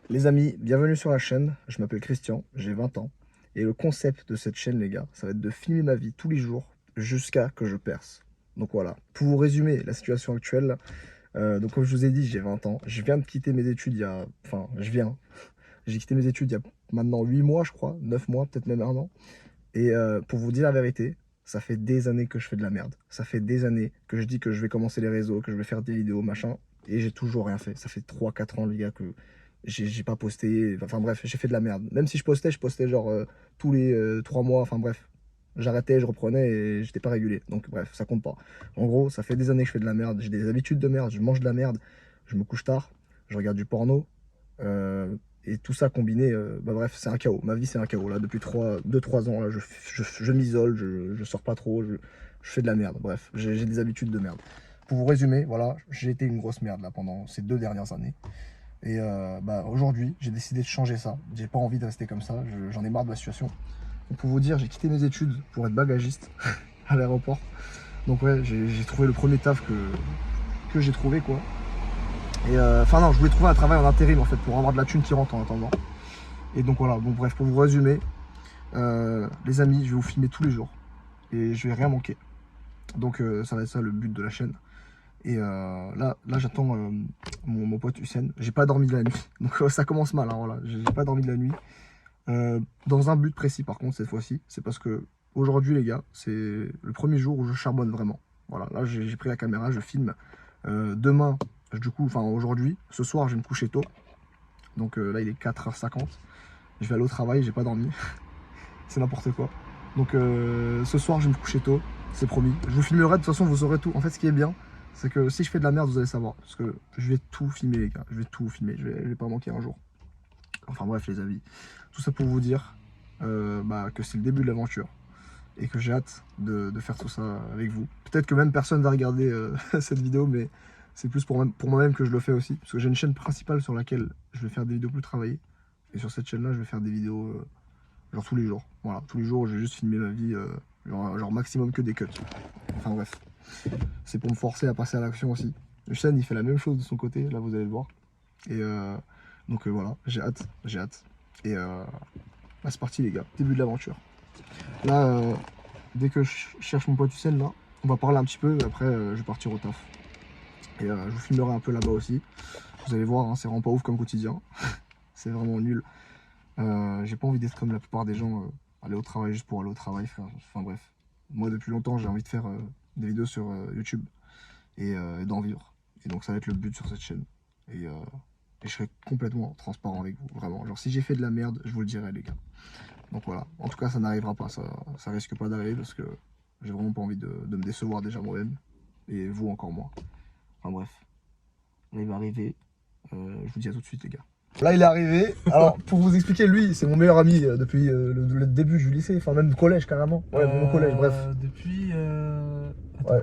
Les amis, bienvenue sur la chaîne, je m'appelle Christian, j'ai 20 ans, et le concept de cette chaîne, les gars, ça va être de filmer ma vie tous les jours jusqu'à que je perce. Donc voilà, pour vous résumer la situation actuelle, donc comme je vous ai dit, j'ai 20 ans, je viens de quitter mes études il y a... Enfin, j'ai quitté mes études il y a maintenant 8 mois, je crois, 9 mois, peut-être même 1 an, et pour vous dire la vérité, ça fait des années que je fais de la merde. Ça fait des années que je dis que je vais commencer les réseaux, que je vais faire des vidéos, machin, et j'ai toujours rien fait. Ça fait 3 4 ans, les gars, que j'ai pas posté. Enfin bref, j'ai fait de la merde. Même si je postais genre tous les 3 mois, enfin bref. J'arrêtais, je reprenais et j'étais pas régulier. Donc bref, ça compte pas. En gros, ça fait des années que je fais de la merde. J'ai des habitudes de merde, je mange de la merde, je me couche tard, je regarde du porno. euh, et tout ça combiné, bah bref, c'est un chaos. Ma vie, c'est un chaos. Là, depuis 2 3 ans, là, je m'isole, je sors pas trop, je fais de la merde. Bref, j'ai des habitudes de merde. Pour vous résumer, voilà, j'ai été une grosse merde là pendant ces 2 dernières années. Et bah, aujourd'hui, j'ai décidé de changer ça. J'ai pas envie de rester comme ça. J'en ai marre de la situation. Donc, pour vous dire, j'ai quitté mes études pour être bagagiste à l'aéroport. Donc ouais, j'ai trouvé le premier taf que j'ai trouvé, quoi. Et enfin non, je voulais trouver un travail en intérim en fait pour avoir de la thune qui rentre en attendant. Et donc voilà, bon bref, pour vous résumer, les amis, je vais vous filmer tous les jours et je vais rien manquer. Donc ça va être ça le but de la chaîne. Et là j'attends mon pote Hussein. J'ai pas dormi de la nuit, donc ça commence mal. Hein, voilà, j'ai pas dormi de la nuit. Dans un but précis par contre cette fois-ci, c'est parce que aujourd'hui les gars, c'est le premier jour où je charbonne vraiment. Voilà, là j'ai pris la caméra, je filme. Demain, du coup, enfin aujourd'hui, ce soir, je vais me coucher tôt. Donc là, il est 4h50. Je vais aller au travail, j'ai pas dormi. C'est n'importe quoi. Donc ce soir, je vais me coucher tôt, c'est promis. Je vous filmerai, de toute façon, vous saurez tout. En fait, ce qui est bien, c'est que si je fais de la merde, vous allez savoir. Parce que je vais tout filmer, les gars. Je vais tout filmer. Je vais pas manquer un jour. Enfin bref, les amis. Tout ça pour vous dire bah, que c'est le début de l'aventure. Et que j'ai hâte de faire tout ça avec vous. Peut-être que même personne va regarder cette vidéo, mais c'est plus pour moi-même que je le fais aussi. Parce que j'ai une chaîne principale sur laquelle je vais faire des vidéos plus travaillées. Et sur cette chaîne-là, je vais faire des vidéos genre tous les jours. Voilà, tous les jours, je vais juste filmer ma vie, genre maximum que des cuts. Enfin bref, c'est pour me forcer à passer à l'action aussi. Hussein, il fait la même chose de son côté, là vous allez le voir. Et donc voilà, j'ai hâte, j'ai hâte. Et bah, c'est parti les gars, début de l'aventure. Là, dès que je cherche mon pote Hussein, là, on va parler un petit peu, et après je vais partir au taf. Et je vous filmerai un peu là-bas aussi. Vous allez voir, hein, c'est vraiment pas ouf comme quotidien. C'est vraiment nul. J'ai pas envie d'être comme la plupart des gens, aller au travail juste pour aller au travail. Enfin bref, moi depuis longtemps j'ai envie de faire des vidéos sur YouTube et d'en vivre. Et donc ça va être le but sur cette chaîne. Et je serai complètement transparent avec vous, vraiment. Genre si j'ai fait de la merde, je vous le dirai les gars. Donc voilà, en tout cas ça n'arrivera pas, ça risque pas d'arriver parce que j'ai vraiment pas envie de me décevoir déjà moi-même. Et vous encore moins. Enfin bref, là il va arriver, je vous dis à tout de suite les gars. Là il est arrivé, alors pour vous expliquer, lui c'est mon meilleur ami depuis le début du lycée, enfin même du collège carrément. Ouais, mon collège, bref. Depuis Ouais.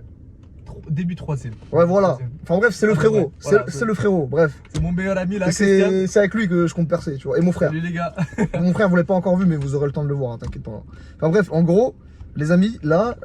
Début 3e. Ouais voilà, enfin bref c'est le frérot, Voilà, c'est le frérot, bref. C'est mon meilleur ami là, Et c'est avec lui que je compte percer, tu vois, et mon frère. Salut les gars. Mon frère vous l'avez pas encore vu mais vous aurez le temps de le voir, hein, t'inquiète pas. Enfin bref, en gros, les amis, là,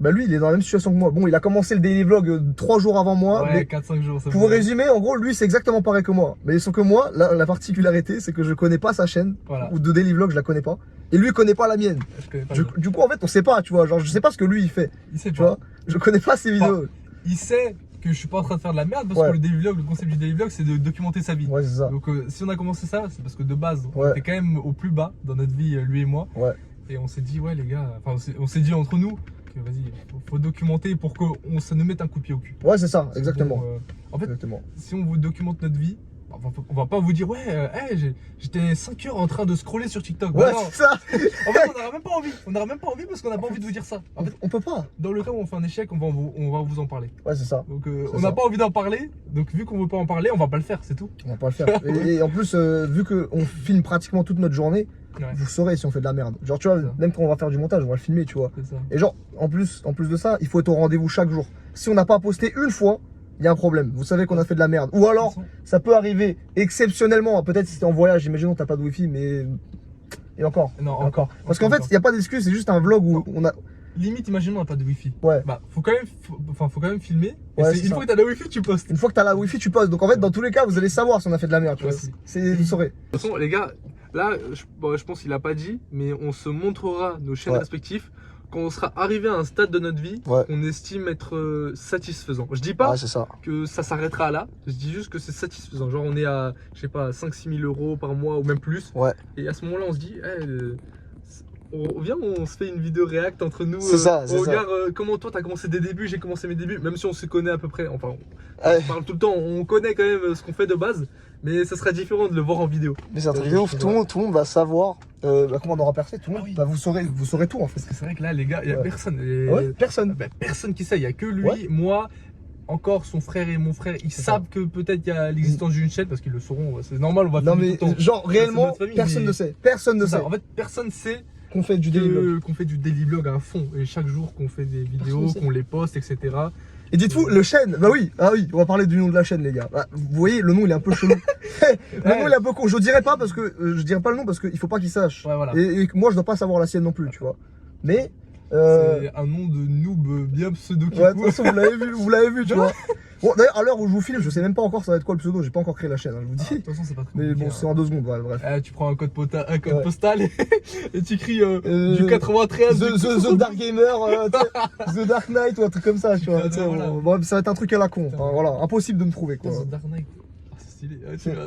bah lui il est dans la même situation que moi. Bon, il a commencé le daily vlog 3 jours avant moi. Ouais, Mais 4-5 jours. pour vous résumer, en gros, lui c'est exactement pareil que moi. Mais sauf que moi, la particularité, c'est que je connais pas sa chaîne, Voilà. ou de daily vlog, je la connais pas. Et lui connaît pas la mienne. Je connais pas Du coup, en fait, on sait pas, tu vois. Genre, je sais pas ce que lui il fait. Il sait Tu pas. vois, je connais pas ses vidéos. Il sait que je suis pas en train de faire de la merde parce Ouais. que le daily vlog, le concept du daily vlog, c'est de documenter sa vie. Ouais, c'est ça. Donc si on a commencé ça, c'est parce que de base, on Ouais. était quand même au plus bas dans notre vie, lui et moi. Ouais. Et on s'est dit, ouais les gars, enfin on s'est dit entre nous que vas-y, faut documenter pour qu'on se nous mette un coup de pied au cul. Ouais, c'est ça, exactement. Bon, en fait, Exactement. si on vous documente notre vie, on va pas vous dire ouais, hey, j'étais 5 heures en train de scroller sur TikTok. Ouais, Bah non. c'est ça. En fait, on n'aura même pas envie. On n'aura même pas envie parce qu'on n'a pas envie de vous dire ça. En fait, On peut pas. dans le cas où on fait un échec, on va vous en parler. Ouais, c'est ça. Donc C'est on n'a ça. pas envie d'en parler. Donc vu qu'on veut pas en parler, on va pas le faire, c'est tout. On va pas le faire. Et en plus, vu qu'on filme pratiquement toute notre journée, Ouais. vous saurez si on fait de la merde. Genre, tu vois, C'est ça. même quand on va faire du montage, on va le filmer, tu vois. C'est ça. Et genre, en plus de ça, il faut être au rendez-vous chaque jour. Si on n'a pas posté une fois, il y a un problème. Vous savez qu'on a fait de la merde. Ou alors, ça peut arriver exceptionnellement. Peut-être si t'es en voyage, imaginons t'as pas de wifi, mais. Et encore. Non, Et encore. Parce encore, qu'en fait, il n'y a pas d'excuse, c'est juste un vlog où on a. limite, imaginons, on n'a pas de wifi. Ouais. Bah, faut quand même filmer. Et Ouais, c'est c'est une ça. fois que t'as la wifi, tu postes. Une fois que t'as la wifi, tu poses. Donc en fait, dans tous les cas, vous allez savoir si on a fait de la merde, tu vois. Ouais. Vous saurez. De toute façon, les gars, là, je pense qu'il a pas dit, mais on se montrera nos chaînes Ouais. respectives quand on sera arrivé à un stade de notre vie Ouais. qu'on estime être satisfaisant. Je dis pas Ouais, c'est ça. que ça s'arrêtera là, je dis juste que c'est satisfaisant. Genre, on est à, je sais pas, 5-6 000 euros par mois ou même plus. Ouais. Et à ce moment-là, on se dit, viens, on se fait une vidéo react entre nous. C'est ça, c'est on ça. regarde comment toi t'as commencé des débuts, j'ai commencé mes débuts, même si on se connaît à peu près. Enfin, Ouais. on parle tout le temps, on connaît quand même ce qu'on fait de base, mais ça sera différent de le voir en vidéo. Mais c'est un truc de ouf. Tout le monde va savoir comment on aura percé. Tout le monde. Ah oui. Bah, vous saurez tout en fait. Parce que c'est vrai que là, les gars, il n'y a Ouais. personne. Ouais, personne. Bah, personne qui sait, il n'y a que lui, Ouais. moi. Encore son frère et mon frère, ils C'est savent que peut-être il y a l'existence d'une chaîne parce qu'ils le sauront, c'est normal, on va Non filmer mais tout le temps. genre C'est réellement, notre famille, personne mais- ne sait. Personne ne C'est ça, sait en fait, personne sait qu'on fait du daily vlog. qu'on fait du daily vlog à fond et chaque jour qu'on fait des vidéos, ne sait. qu'on les poste, etc. Et dites-vous, le chaîne, bah oui, on va parler du nom de la chaîne les gars. Bah, vous voyez, le nom il est un peu chelou. Le nom il est un peu con. Je dirais pas parce que je dirais pas le nom parce qu'il faut pas qu'il sache. Ouais, voilà. Et moi je dois pas savoir la sienne non plus, tu vois. Mais C'est un nom de noob bien pseudo qui ouais, de toute façon vous l'avez vu, tu vois. Bon d'ailleurs à l'heure où je vous filme, je sais même pas encore ça va être quoi le pseudo, j'ai pas encore créé la chaîne, hein, je vous De dis. toute façon, c'est pas trop Mais compliqué, bon, hein. c'est en 2 secondes, ouais, bref. Tu prends un code, Ouais. postal et tu écris Euh, du 93. The Dark Gamer, The Dark Knight ou un truc comme ça, tu vois. Ouais, tu sais, voilà. bon, ça va être un truc à la con. Enfin, voilà, impossible de me trouver quoi. The Dark Knight. Ah, c'est stylé. Ah, tu Ouais. vas-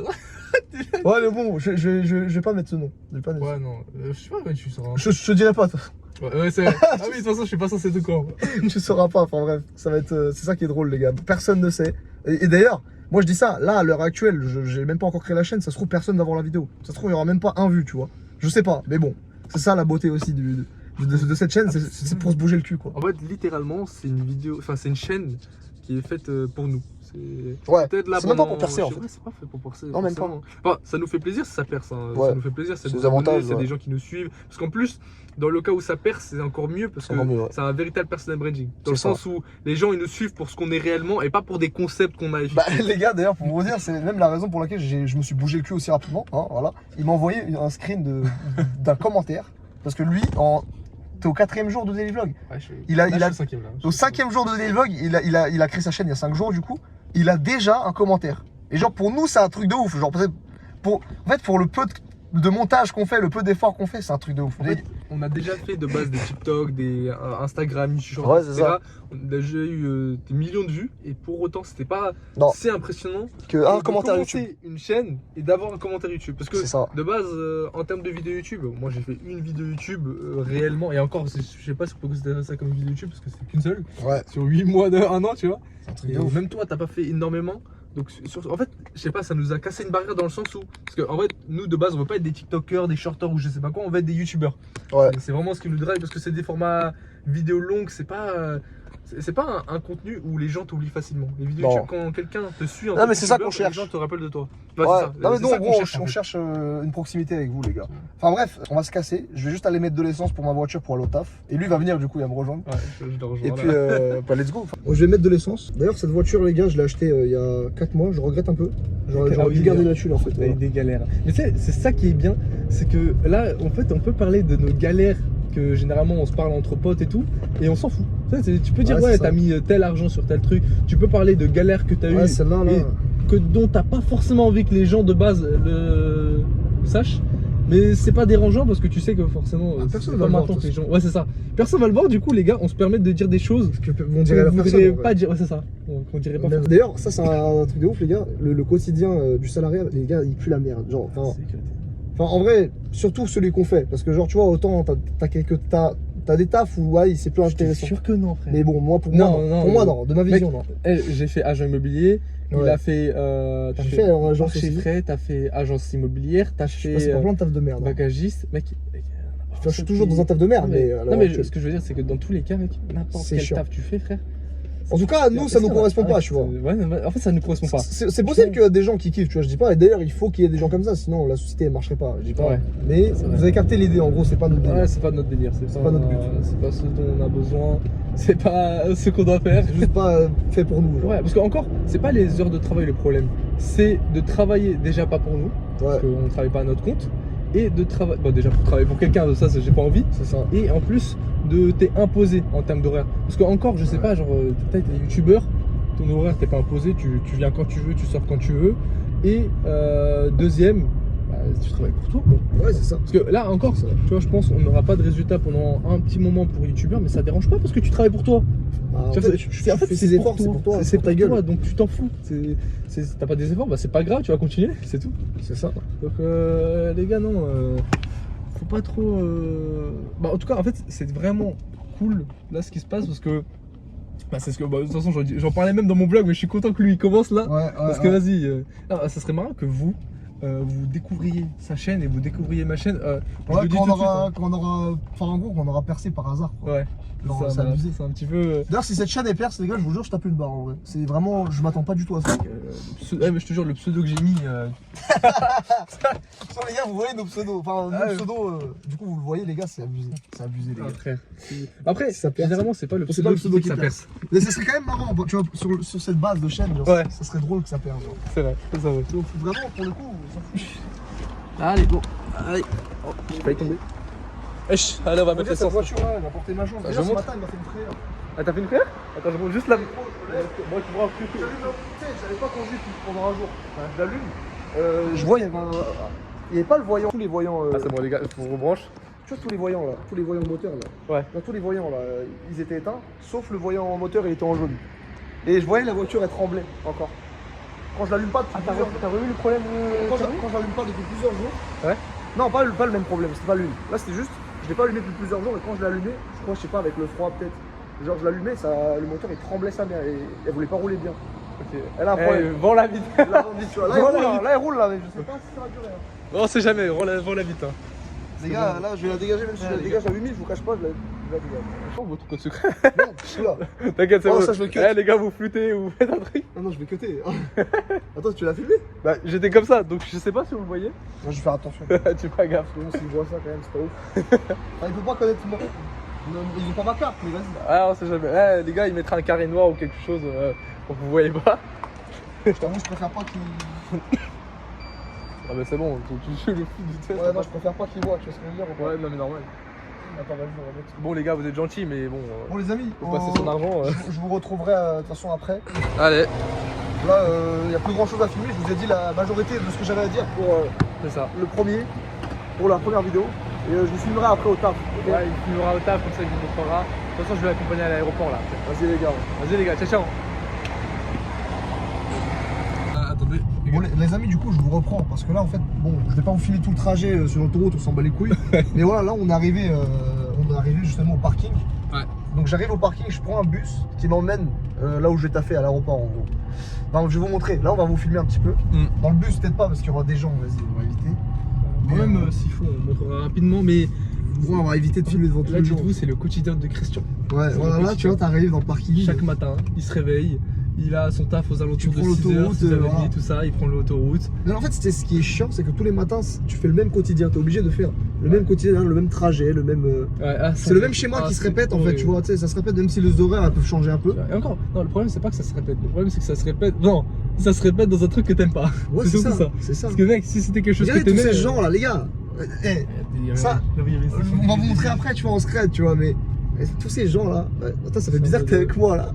Ouais, mais bon, je vais pas mettre ce nom. Je vais pas mettre Ouais, non. Je sais pas, ouais, tu sauras. Je te dirai pas, toi. Ouais, c'est. Ah oui, de toute façon, je suis pas censé te quoi. Tu sauras pas. Enfin bref, ça va être. C'est ça qui est drôle, les gars. Personne ne sait. Et d'ailleurs, moi je dis ça, là, à l'heure actuelle, j'ai même pas encore créé la chaîne. Ça se trouve, personne va voir la vidéo. Ça se trouve, il y aura même pas un vu, tu vois. Je sais pas, mais bon, c'est ça la beauté aussi de cette chaîne, c'est pour se bouger le cul, quoi. En fait, littéralement, c'est une vidéo. Enfin, c'est une chaîne qui est faite pour nous. Ouais, Peut-être là c'est même pas pendant- pour percer, en je sais fait. pas, c'est pas fait pour percer. Non, même pas. forcément. Enfin, ça nous fait plaisir si ça perce. Hein. Ouais. Ça nous fait plaisir. C'est des des avantages, c'est ouais. des gens qui nous suivent. Parce qu'en plus, dans le cas où ça perce, c'est encore mieux parce C'est que encore mieux, ouais. c'est un véritable personal branding. Dans le C'est ça. sens où les gens ils nous suivent pour ce qu'on est réellement et pas pour des concepts qu'on a Bah effectués. les gars, d'ailleurs, pour vous dire, c'est même la raison pour laquelle je me suis bougé le cul aussi rapidement. Hein, voilà. Il m'a envoyé un screen d'un commentaire. Parce que lui, t'es au 4e jour de Daily Vlog. Ouais, je- il a- là, il a- je suis au 5e, là. Au 5e jour de Daily Vlog, il a créé sa chaîne il y a 5 jours du coup. Il a déjà un commentaire. Et genre pour nous, c'est un truc de ouf. Genre peut-être en fait, pour le peu de montage qu'on fait, le peu d'efforts qu'on fait, c'est un truc de ouf. En fait, on a déjà fait de base des TikTok, des Instagram, Shorts, Ouais, c'est etc. ça. On a déjà eu des millions de vues et pour autant, c'était pas Non. si impressionnant Que un de commentaire commencer YouTube. une chaîne et d'avoir un commentaire YouTube. Parce que C'est ça. de base, en termes de vidéo YouTube, moi j'ai fait une vidéo YouTube réellement et encore, je sais pas si on peut considérer ça comme une vidéo YouTube parce que c'est qu'une seule Ouais, sur 8 mois, 1 an, tu vois. c'est un truc Et de ouf. même toi, t'as pas fait énormément. Donc, en fait, je sais pas, ça nous a cassé une barrière dans le sens où. Parce qu'en fait, nous de base, on veut pas être des TikTokers, des shorters ou je sais pas quoi, on veut être des YouTubers. Ouais. Et c'est vraiment ce qui nous drive parce que c'est des formats vidéo longues, c'est pas. C'est pas un contenu où les gens t'oublient facilement. Les vidéos Non. YouTube, quand quelqu'un te suit en Non, tant mais que c'est ça youtubeur, qu'on cherche. Les gens te rappellent de toi. Ouais. Ouais, c'est ça. Non mais C'est nous ça en qu'on gros, cherche, en on fait. cherche une proximité avec vous les gars. Enfin bref, on va se casser. Je vais juste aller mettre de l'essence pour ma voiture pour aller au taf. Et lui va venir du coup, il va me rejoindre. Ouais, je le rejoins. Et là. puis, bah, let's go. Je vais mettre de l'essence. D'ailleurs, cette voiture, les gars, je l'ai achetée il y a 4 mois. Je regrette un peu. J'aurais Ah oui, dû garder la thune en fait. T'as eu Voilà. des galères. Mais tu sais, c'est ça qui est bien, c'est que là, en fait, on peut parler de nos galères que généralement on se parle entre potes et tout, et on s'en fout. Tu peux dire, Ouais, ouais, c'est t'as ça. mis tel argent sur tel truc. Tu peux parler de galères que t'as Ouais, eues celle-là, là. et dont t'as pas forcément envie que les gens de base le sachent. Mais c'est pas dérangeant parce que tu sais que forcément, Ah, personne c'est va pas le voir, maintenant de que toute les gens. Ouais, c'est ça. Personne va le voir, du coup, les gars, on se permet de dire des choses Parce que vont qu'on dire à la voudrait personne. en pas vrai. dire. Ouais, c'est ça. Qu'on dirait pas. D'ailleurs, ça, c'est un truc de ouf, les gars. Le quotidien du salariat, les gars, il pue la merde. Genre, enfin, C'est éclaté. en vrai, surtout celui qu'on fait. Parce que, genre, tu vois, autant t'as des tafs où, ouais, c'est plus Je suis intéressant. sûr que non, frère. Mais bon, moi, pour Non, moi, non, pour moi, mais- non. De ma vision, non. J'ai fait agent immobilier, il Ouais. a fait. T'as J'ai fait un agence marché aussi. frais, t'as fait agence immobilière, t'as Je suis passé par fait plein de tafs de merde. Hein. bagagiste. Mec, Enfin, je suis toujours dans un taf de merde, mais. à l'heure non, mais actuelle. ce que je veux dire, c'est que dans tous les cas, mec, n'importe C'est quel chiant. taf tu fais, frère. En tout cas, nous, ça nous correspond pas, tu vois. Ouais, en fait, ça nous correspond pas. C'est possible qu'il y ait des gens qui kiffent, tu vois, je dis pas. Et d'ailleurs, il faut qu'il y ait des gens comme ça, sinon la société elle marcherait pas. Je dis pas. Ouais. Mais C'est vrai. vous avez capté l'idée, en gros, c'est pas notre délire. Ouais, c'est pas notre délire, c'est pas notre but. C'est pas ce dont on a besoin, c'est pas ce qu'on doit faire. C'est juste pas fait pour nous. Genre. Ouais, parce qu'encore, c'est pas les heures de travail le problème, c'est de travailler déjà pas pour nous, Ouais. parce qu'on ne travaille pas à notre compte, et de travailler. Bon, déjà pour travailler pour quelqu'un, ça, j'ai pas envie. C'est ça. Et en plus, de t'es imposé en termes d'horaire. Parce que, encore, je sais pas, genre, peut-être t'es youtubeur, ton horaire t'es pas imposé, tu viens quand tu veux, tu sors quand tu veux. Et deuxième, bah, tu travailles pour toi, quoi. Ouais, c'est ça. Parce que là encore, tu vois, je pense qu'on n'aura pas de résultat pendant un petit moment pour youtubeur, mais ça dérange pas parce que tu travailles pour toi. En Tu vois, fait, c'est tes efforts, c'est pour toi. c'est pour ta pour gueule. toi, donc tu t'en fous. T'as pas des efforts, bah c'est pas grave, tu vas continuer, c'est tout. C'est ça. Donc les gars, non, faut pas trop. Bah, en tout cas, en fait, c'est vraiment cool là ce qui se passe parce que. Bah, c'est ce que. Bah, de toute façon, j'en parlais même dans mon blog, mais je suis content que lui il commence là. Ouais, Parce que vas-y, ça serait marrant que vous découvriez sa chaîne et vous découvriez ma chaîne. Je Ouais, le dis quand tout on de suite, aura, hein. quand on aura, enfin en gros, quand on aura percé par hasard. Quoi. Ouais, Non, ça, c'est voilà, abusé. c'est un petit peu. D'ailleurs, si cette chaîne est perce, les gars, je vous jure, je tape une barre en vrai. C'est vraiment, je m'attends pas du tout à ça. Ouais, mais je te jure, le pseudo que j'ai mis. Sur les gars, vous voyez nos pseudos. Enfin, Ah, nos pseudos, du coup, vous le voyez, les gars, c'est abusé. C'est abusé, les Ah, gars. frère. Après, Ça perce. généralement, c'est pas le C'est pas pseudo le pseudo qui qui ça perce. perce. Mais ça serait quand même marrant, tu vois, sur cette base de chaîne, genre, Ouais. ça serait drôle que ça perde. Genre. C'est vrai, c'est ça, ouais. Donc, vraiment, pour le coup, on s'en fout. Allez, bon. Allez. Oh, j'ai failli tomber. Wesh, allez, on va mettre Cette l'essence. voiture, là, elle m'a porté ma chance. Ah, Déjà, je ce montre. matin, il m'a fait une frayeur. Ah, t'as fait une frère? Attends, je monte juste la. Bon, tu pourras Tu sais, j'avais pas conduit pendant un jour. Je l'allume. Je vois, il y avait pas le voyant. Tous les voyants. Ah, c'est bon, les gars, faut rebranche. Tu vois, tous les voyants là. Tous les voyants moteurs là. Ouais. Là, tous les voyants là, ils étaient éteints. Sauf le voyant moteur, il était en jaune. Et je voyais la voiture, elle tremblait encore. Quand je l'allume pas depuis plusieurs jours. T'as revu le problème Quand je l'allume pas depuis plusieurs jours. Ouais. Non, pas le même problème, c'était pas l'une. Là, c'était juste, je l'ai pas allumé depuis plusieurs jours et quand je l'ai allumé, je crois, je sais pas, avec le froid peut-être. Genre, je l'allumais, le moteur il tremblait sa mère et elle voulait pas rouler bien. Ok. Elle a un problème. Vends la vite. Là, on dit, tu vois, là, Voilà. là, elle roule là, mais je sais pas si ça va durer. Hein. On sait jamais, vends la vite. Hein. Les gars, là, je vais la dégager, même si je la les dégage à 8000, je vous cache pas, je la dégage. Oh, votre code secret. Merde, oula. T'inquiète, c'est Oh, bon. ça, je le cut. Eh, les gars, vous floutez, vous faites un truc. Non, non, je vais cutter. Attends, tu l'as filmé? Bah, j'étais comme ça, donc je sais pas si vous le voyez. Non, je vais faire attention. Tu fais pas gaffe. Sinon, s'il voit ça, quand même, c'est pas ouf. Enfin, il peut pas connaître moi. Ils ont pas ma carte, mais vas-y. Ah, on sait jamais. Eh, les gars, ils mettraient un carré noir ou quelque chose pour que vous voyez pas. Je t'avoue, je préfère pas qu'ils. Ah, bah, c'est bon, tu joues le fou du test. Ouais, non, je préfère pas qu'ils voient, tu vois ce que je veux dire ou pas? Ouais, non, mais normal. Attends, vas-y, on va mettre. Bon, les gars, vous êtes gentils, mais bon. Bon, les amis, Faut passer son argent. je vous retrouverai de toute façon après. Allez, Là, il n'y a plus grand chose à filmer. Je vous ai dit la majorité de ce que j'avais à dire pour c'est ça. le premier, pour la première vidéo. Et je vous filmerai après au taf. Ok. Ouais, il filmera au taf, comme ça il vous montrera. De toute façon, je vais l'accompagner à l'aéroport là. Vas-y, les gars. Vas-y, les gars, ciao, ciao. Attendez. Bon, les amis, du coup, je vous reprends parce que là, en fait, bon, je vais pas vous filer tout le trajet sur l'autoroute, on s'en bat les couilles. Mais voilà, là, on est arrivé justement au parking. Ouais. Donc, j'arrive au parking, je prends un bus qui m'emmène là où je vais taffer, à l'aéroport, en gros. Enfin, je vais vous montrer. Là, on va vous filmer un petit peu. Dans le bus, peut-être pas parce qu'il y aura des gens, vas-y, on va éviter. Quand même, s'il faut, on montrera rapidement, mais Ouais, on va éviter de filmer devant tous là, les gens. dites-vous, c'est le quotidien de Christian. Ouais, c'est voilà, le là, tu vois, t'arrives dans le parking. Chaque matin, il se réveille, il a son taf aux alentours de prends 6h, l'autoroute, 6h30, voilà. tout ça, il prend l'autoroute. Mais en fait, ce qui est chiant, c'est que tous les matins, tu fais le même quotidien. T'es obligé de faire le même quotidien, le même trajet, le même. Ouais, C'est le même schéma qui se répète en fait, tu vois. Tu sais, ça se répète même si les horaires elles peuvent changer un peu. Et encore, non, le problème c'est pas que ça se répète, le problème c'est que ça se répète. Non, ça se répète dans un truc que t'aimes pas. Ouais, c'est c'est surtout ça. C'est ça. Parce que mec, si c'était quelque chose Regardez que tous t'aimais. ces gens là, les gars. Ça, on va vous montrer après, tu vois, en secret, tu vois, mais tous ces gens là. Attends, ça fait bizarre que t'es avec moi là.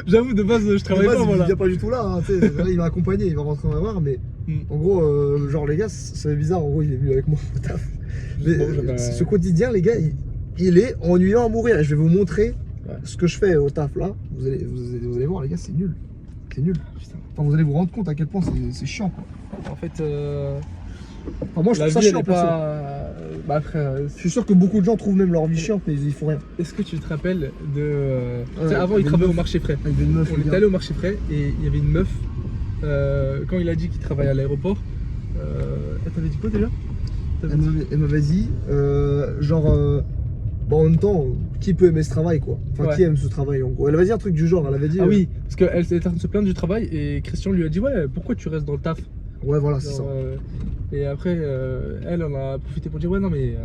J'avoue, de base, je travaille pas, Il voilà. vient pas du tout là, hein, tu sais. Là, il m'a accompagné, il va rentrer en voir, mais en gros, genre les gars, ça fait bizarre. En gros, il est venu avec moi au taf. Mais ce quotidien, les gars, il est ennuyant à mourir. Et je vais vous montrer ce que je fais au taf là. Vous allez voir, les gars, c'est nul. C'est nul. Enfin, vous allez vous rendre compte à quel point c'est chiant, quoi. En fait, Enfin, moi, je la trouve ça vie, elle chiant, est perso. pas. Bah, frère, Je suis sûr que beaucoup de gens trouvent même leur vie chiante, mais ils font rien. est-ce que tu te rappelles de. Tu sais, Ouais, avant, il des travaillait au meufs. marché frais. Avec des meufs, On les était gars. allé au marché frais et il y avait une meuf. Quand il a dit qu'il travaillait à l'aéroport, elle t'avait dit quoi déjà? Elle m'avait dit, bon, en même temps, qui peut aimer ce travail, quoi? Enfin, Ouais. qui aime ce travail, en gros? Elle avait dit un truc du genre, elle avait dit. Ah oui, parce qu'elle était en train de se plaindre du travail et Christian lui a dit ouais, pourquoi tu restes dans le taf? Ouais, voilà, c'est ça. Genre, et après, elle en a profité pour dire ouais non mais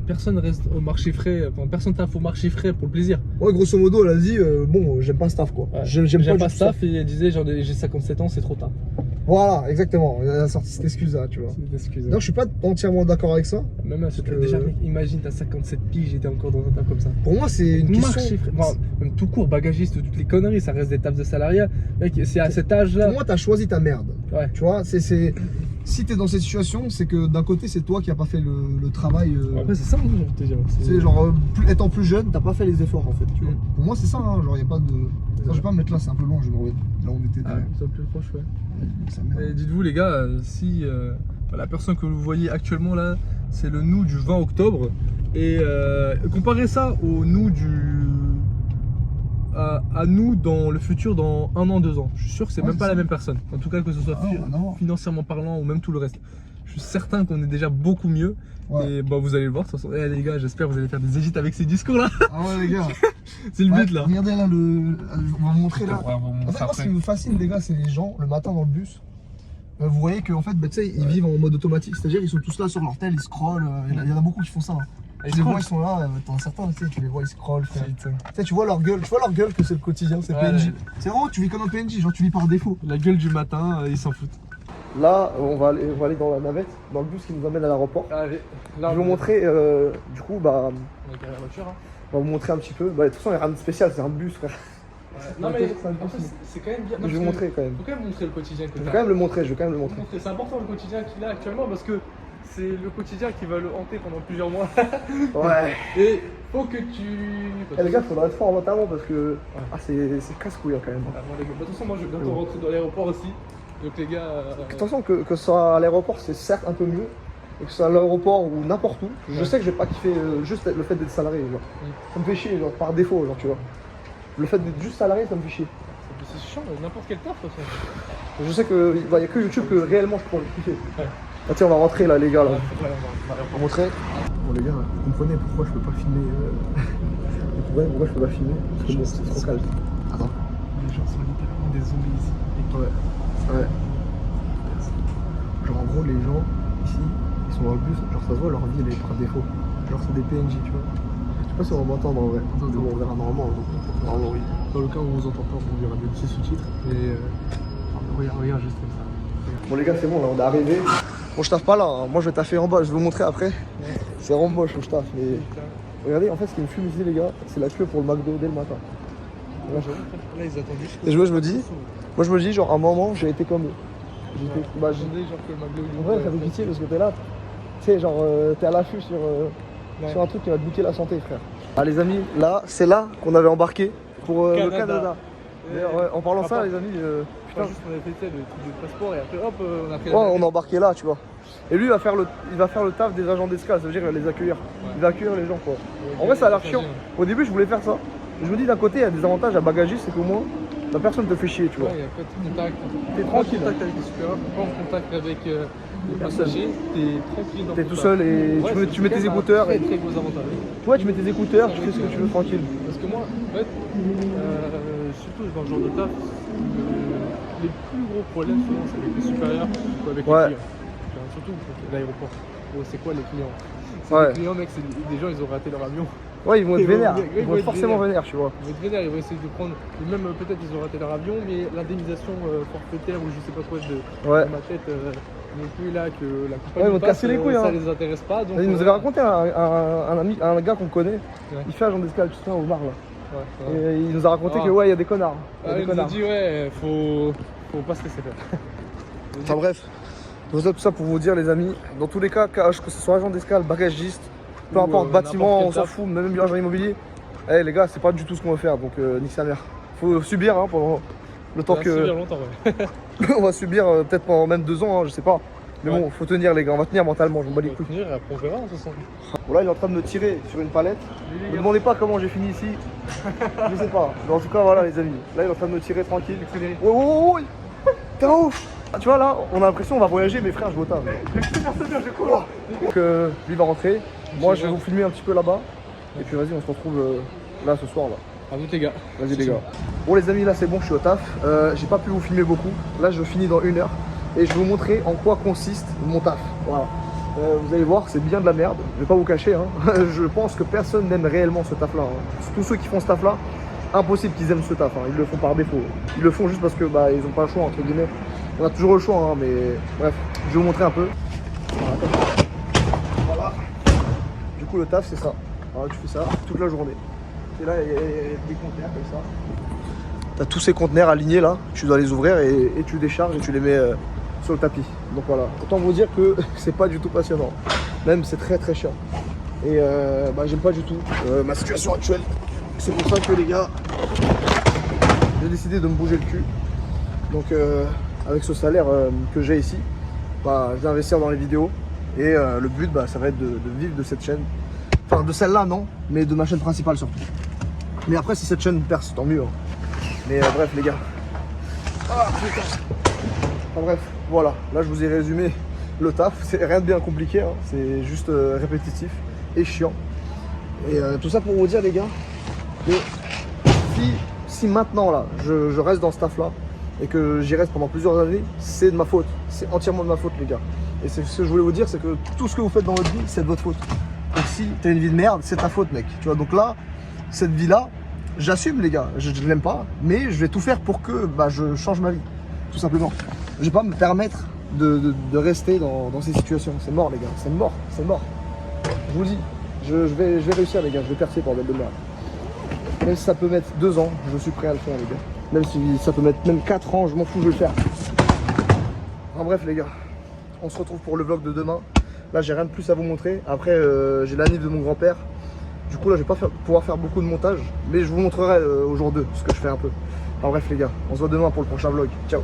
personne reste au marché frais, enfin personne taffe au marché frais pour le plaisir. Ouais, grosso modo, elle a dit, bon, j'aime pas ce taf, quoi. Ouais. J'aime J'aime pas pas du tout ça et elle disait genre j'ai 57 ans, c'est trop tard. Voilà, exactement. Il a sorti cette excuse-là, tu vois. C'est une excuse. Non, je suis pas entièrement d'accord avec ça. Même à ce que- déjà, mec, imagine, t'as 57 piges, j'étais encore dans un taf comme ça. Pour moi, c'est une question. Marché, frère. Enfin, même tout court, bagagiste, toutes les conneries, ça reste des tafs de salariat. Mec, c'est à cet âge-là. Pour moi, t'as choisi ta merde. Ouais. Tu vois, si t'es dans cette situation, c'est que d'un côté, c'est toi qui as pas fait le travail. Après, c'est ça, hein, j'ai envie de te dire. C'est genre, étant plus jeune, t'as pas fait les efforts en fait. Tu vois. Pour moi, c'est ça. Hein, genre, y a pas de. Attends, je vais pas me mettre là, c'est un peu loin. Je vais me remettre là où on était. Ah, ça plus proche, ouais. Ça merde. Et dites-vous, les gars, si la personne que vous voyez actuellement là, c'est le nous du 20 octobre. Et comparez ça au nous à nous dans le futur, dans 1 an, 2 ans. Je suis sûr que c'est Ouais, même pas c'est la ça. même personne. En tout cas, que ce soit Ah, non. financièrement parlant ou même tout le reste. Je suis certain qu'on est déjà beaucoup mieux. Ouais. Et bah, vous allez le voir. De toute façon, les gars, j'espère que vous allez faire des édits avec ces discours là. Ah ouais, les gars. C'est le Ouais, but là. Regardez là, on va vous montrer là. Ouais, on va vous En montrer fait, moi, ce après. qui me fascine, les gars, c'est les gens, le matin dans le bus. Vous voyez qu'en fait, bah, tu sais, ils vivent en mode automatique. C'est-à-dire, ils sont tous là sur leur tel, ils scrollent. Il y en a beaucoup qui font ça. Hein. Ils Tu les vois, scrollent. ils sont là. T'en as certains, tu sais, tu les vois, ils scrollent. Frère. Putain. Tu sais, tu vois leur gueule que c'est le quotidien, c'est Ouais, PNJ. ouais. C'est vraiment, tu vis comme un PNJ, genre tu vis par défaut. La gueule du matin, ils s'en foutent. Là, on va aller dans la navette, dans le bus qui nous amène à l'aéroport. Allez, Je vais vous montrer, du coup, bah, On est derrière la voiture. Hein. on va vous montrer un petit peu. Bah, de toute façon, il n'y a rien de spécial, c'est un bus, frère. Non Ouais, mais c'est un peu en fait, c'est quand même bien. Je vais vous montrer quand même. Faut quand même montrer le quotidien que Je vais t'as. quand même le montrer, je vais quand même le montrer. C'est important le quotidien qu'il a actuellement parce que c'est le quotidien qui va le hanter pendant plusieurs mois. Ouais. Et faut que tu. Eh, les gars, faudra être fort mentalement parce que c'est casse-couille hein, quand même. Ah, bon, les gars, de toute façon, moi je vais bientôt rentrer dans l'aéroport aussi. Donc les gars. Attention que ce soit à l'aéroport, c'est certes un peu mieux. Et que ce soit à l'aéroport ou n'importe où. Je sais que je vais pas kiffer juste le fait d'être salarié. Genre. Ça me fait chier, genre par défaut, genre tu vois. Le fait d'être juste salarié, ça me fait chier. C'est chiant, n'importe quel taf de toute façon. Je sais que y a que YouTube que réellement je pourrais kiffer. Ouais. Ah, tiens, on va rentrer là, les gars. Là. Ouais, on va On va montrer. Bon, les gars, vous comprenez pourquoi je peux pas filmer. Vous comprenez pourquoi je peux pas filmer? Parce que bon, c'est trop calme. Attends. Les gens sont littéralement des zombies ici. Ouais. Genre en gros les gens ici, ils sont dans le bus, genre ça se voit leur vie elle est par défaut. Genre c'est des PNJ tu vois. Je sais pas si on va m'entendre en vrai. On verra normalement. Normalement oui. Dans le cas où vous entendez pas, on verra des petits sous-titres. Et regarde juste comme ça. Bon les gars c'est bon là on est arrivé. Bon je taffe pas là, hein. Moi je vais taffer en bas, je vais vous montrer après. C'est vraiment moche où je taffe. Mais regardez en fait ce qui me fume ici les gars, c'est la queue pour le McDo dès le matin. Là, ils attendent juste. Et moi je me dis genre à un moment j'ai été comme eux. J'étais- bah, j'ai- J'attendais genre que le McDo il En vrai, ça fait pitié parce que t'es là, tu sais, genre, t'es à l'affût Ouais. sur un truc qui va te bouquer la santé, frère. Ah, les amis, là, c'est là qu'on avait embarqué pour le Canada. Canada. D'ailleurs, ouais, en parlant de ça, les amis, Putain, juste on avait fait le truc de passeport et après hop, on a pris ouais, on a embarqué là, tu vois. Et lui, il va faire le taf des agents d'escale, ça veut dire qu'il va les accueillir. Il va accueillir les gens, quoi. En vrai, ça a l'air chiant. Au début, je voulais faire ça. Je me dis, d'un côté, il y a des avantages à bagagiste, c'est qu'au moins, la personne te fait chier, tu vois. Ouais, il n'y a pas de contact. T'es Pas de tranquille. contact avec les supérieurs, pas en contact avec les passagers. T'es tranquille dans T'es ton tout taf. seul et Ouais, tu mets c'est tes quand même écouteurs. un Et... très très gros avantage. Toi, tu mets tes écouteurs, tu fais ce que tu veux tranquille. Parce que moi, en fait, surtout dans ce genre de taf, les plus gros problèmes souvent c'est avec les supérieurs ou avec Ouais. les clients. Enfin, surtout l'aéroport. Oh, c'est quoi les clients? C'est Ouais. les clients, mec, c'est des gens, ils ont raté leur avion. Ouais, ils vont être Ils vont- vénères. ils Ils vont vont être forcément vénères, tu vois. Ils vont être vénères, ils vont essayer de prendre, et même peut-être ils ont raté leur avion, mais l'indemnisation forfaitaire ou je sais pas quoi Ouais. de ma tête, non plus là que la compagnie Ouais, ils vont te passe, casser les couilles, ça hein. les intéresse pas. Donc, Il nous avait raconté un gars qu'on connaît, Ouais. il fait agent d'escale, tu sais, au Mar là. Ouais, ouais. Et il nous a raconté Ah. que ouais, il y a des connards. Il y a Ah, des il nous a connards. dit ouais, faut pas se laisser faire. Enfin bref, tout ça pour vous dire les amis, dans tous les cas, que ce soit agent d'escale, bagagiste, peu Ou, importe, bâtiment, n'importe quel on s'en taf. fout, même agent immobilier. Eh les gars, c'est pas du tout ce qu'on veut faire, donc nique sa mère. Faut subir hein, pendant le temps Ça va subir que... longtemps, ouais. on va subir peut-être pendant même 2 ans, hein, je sais pas. Mais Ouais. bon, faut tenir les gars, on va tenir mentalement, je m'en bats les On va couilles. finir et après on verra, de toute façon. Bon là il est en train de me tirer sur une palette. Ne me demandez pas comment j'ai fini ici. Je sais pas. Mais en tout cas voilà les amis. Là il est en train de me tirer tranquille. Accéléré. Oh oh oh, oh. T'es en ouf. Ah, tu vois là, on a l'impression on va voyager mais frère je vais au taf. Donc lui va rentrer. Moi je vais vous filmer un petit peu là-bas. Et puis vas-y on se retrouve là ce soir là. À vous les gars. Vas-y les gars. Bon les amis là c'est bon je suis au taf. J'ai pas pu vous filmer beaucoup. Là je finis dans 1 heure. Et je vais vous montrer en quoi consiste mon taf. Voilà. Vous allez voir, c'est bien de la merde. Je vais pas vous cacher. Hein. Je pense que personne n'aime réellement ce taf-là. Hein. Tous ceux qui font ce taf-là, impossible qu'ils aiment ce taf. Hein. Ils le font par défaut. Ils le font juste parce que bah ils ont pas le choix entre guillemets. On a toujours le choix, hein, mais bref, je vais vous montrer un peu. Voilà. Du coup, le taf, c'est ça. Voilà, tu fais ça toute la journée. Et là, il y a des conteneurs comme ça. Tu as tous ces conteneurs alignés là, tu dois les ouvrir et tu décharges et tu les mets sur le tapis. Donc voilà, autant vous dire que c'est pas du tout passionnant. Même c'est très très chiant. Et j'aime pas du tout ma situation actuelle. C'est pour ça que les gars, j'ai décidé de me bouger le cul. Donc avec ce salaire que j'ai ici, je vais investir dans les vidéos. Et le but, ça va être de vivre de cette chaîne. Enfin, de celle-là, non, mais de ma chaîne principale surtout. Mais après, si cette chaîne perce, tant mieux. Hein. Mais bref, les gars. Ah, putain. Enfin, bref, voilà. Là, je vous ai résumé le taf. C'est rien de bien compliqué. Hein. C'est juste répétitif et chiant. Et tout ça pour vous dire, les gars, que si maintenant, là, je reste dans ce taf-là et que j'y reste pendant plusieurs années, c'est de ma faute. C'est entièrement de ma faute, les gars. Et c'est ce que je voulais vous dire, c'est que tout ce que vous faites dans votre vie, c'est de votre faute. Donc si t'as une vie de merde, c'est ta faute, mec. Tu vois, donc là, cette vie-là, j'assume, les gars. Je ne l'aime pas, mais je vais tout faire pour que je change ma vie, tout simplement. Je vais pas me permettre de rester dans ces situations. C'est mort, les gars. C'est mort, c'est mort. Je vous le dis, je vais réussir, les gars. Je vais percer, bordel de merde. Même si ça peut mettre 2 ans, je suis prêt à le faire, les gars. Même si ça peut mettre même 4 ans, je m'en fous, je vais le faire. Enfin bref, les gars. On se retrouve pour le vlog de demain. Là, j'ai rien de plus à vous montrer. Après, j'ai l'anniv de mon grand-père. Du coup, là, je vais pas pouvoir faire beaucoup de montage. Mais je vous montrerai au jour 2 ce que je fais un peu. Enfin bref, les gars, on se voit demain pour le prochain vlog. Ciao.